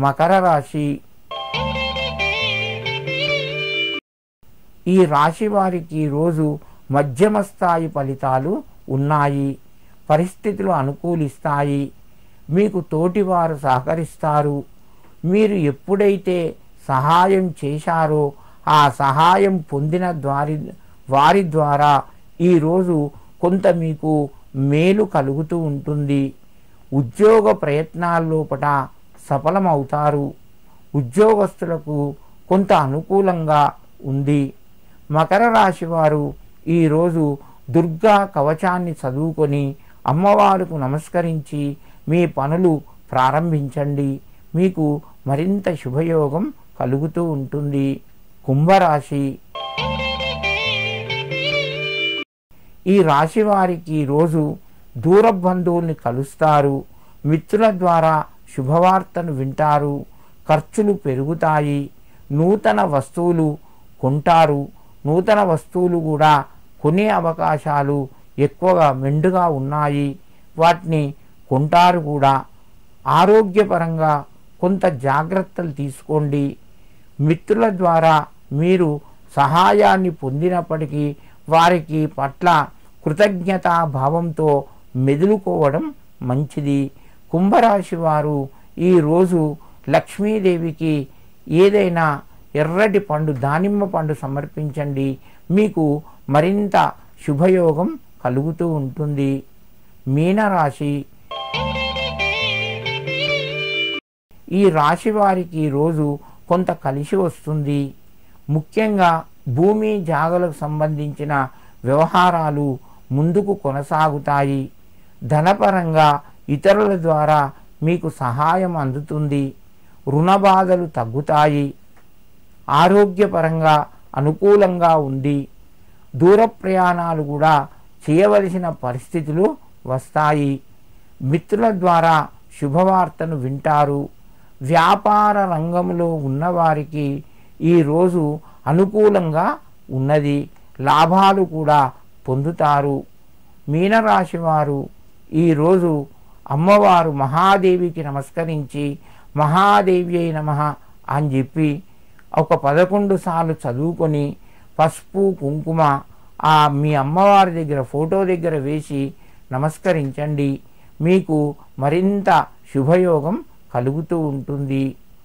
మకర రాశి. ఈ రాశి వారికి రోజు మధ్యమ స్థాయి ఫలితాలు ఉన్నాయి. పరిస్థితులు అనుకూలిస్తాయి. మీకు తోటివారు సహకరిస్తారు. మీరు ఎప్పుడైతే సహాయం చేశారో ఆ సహాయం పొందిన వారి ద్వారా ఈరోజు కొంత మీకు మేలు కలుగుతూ ఉంటుంది. ఉద్యోగ ప్రయత్నాల్లోపట సఫలమవుతారు. ఉద్యోగస్తులకు కొంత అనుకూలంగా ఉంది. మకర రాశి వారు ఈరోజు దుర్గా కవచాన్ని చదువుకొని అమ్మవారికి నమస్కరించి మీ పనులు ప్రారంభించండి. మీకు మరింత శుభయోగం కలుగుతూ ఉంటుంది. కుంభరాశి. ఈ రాశి వారికి రోజు దూర బంధువుల్ని కలుస్తారు. మిత్రుల ద్వారా శుభవార్తను వింటారు. ఖర్చులు పెరుగుతాయి. నూతన వస్తువులు కొంటారు. నూతన వస్తువులు కూడా కొనే అవకాశాలు ఎక్కువగా మెండుగా ఉన్నాయి. వాటిని కొంటారు కూడా. ఆరోగ్యపరంగా కొంత జాగ్రత్తలు తీసుకోండి. మిత్రుల ద్వారా మీరు సహాయాన్ని పొందినప్పటికీ వారికి పట్ల కృతజ్ఞతా భావంతో మెదులుకోవడం మంచిది. కుంభరాశి వారు ఈరోజు లక్ష్మీదేవికి ఏదైనా ఎర్రటి పండు, దానిమ్మ పండు సమర్పించండి. మీకు మరింత శుభయోగం కలుగుతూ ఉంటుంది. మీనరాశి. ఈ రాశి వారికి రోజు కొంత కలిసి వస్తుంది. ముఖ్యంగా భూమి జాగలకు సంబంధించిన వ్యవహారాలు ముందుకు కొనసాగుతాయి. ధనపరంగా ఇతరుల ద్వారా మీకు సహాయం అందుతుంది. రుణ బాధలు తగ్గుతాయి. ఆరోగ్యపరంగా అనుకూలంగా ఉంది. దూర ప్రయాణాలు కూడా చేయవలసిన పరిస్థితులు వస్తాయి. మిత్రుల ద్వారా శుభవార్తను వింటారు. వ్యాపార రంగంలో ఉన్నవారికి ఈరోజు అనుకూలంగా ఉన్నది. లాభాలు కూడా పొందుతారు. మీనరాశి వారు ఈరోజు అమ్మవారు మహాదేవికి నమస్కరించి మహాదేవి నమః అని చెప్పి ఒక 11 సార్లు చదువుకొని పసుపు కుంకుమ మీ అమ్మవారి దగ్గర ఫోటో దగ్గర వేసి నమస్కరించండి. మీకు మరింత శుభయోగం కలుగుతూ ఉంటుంది.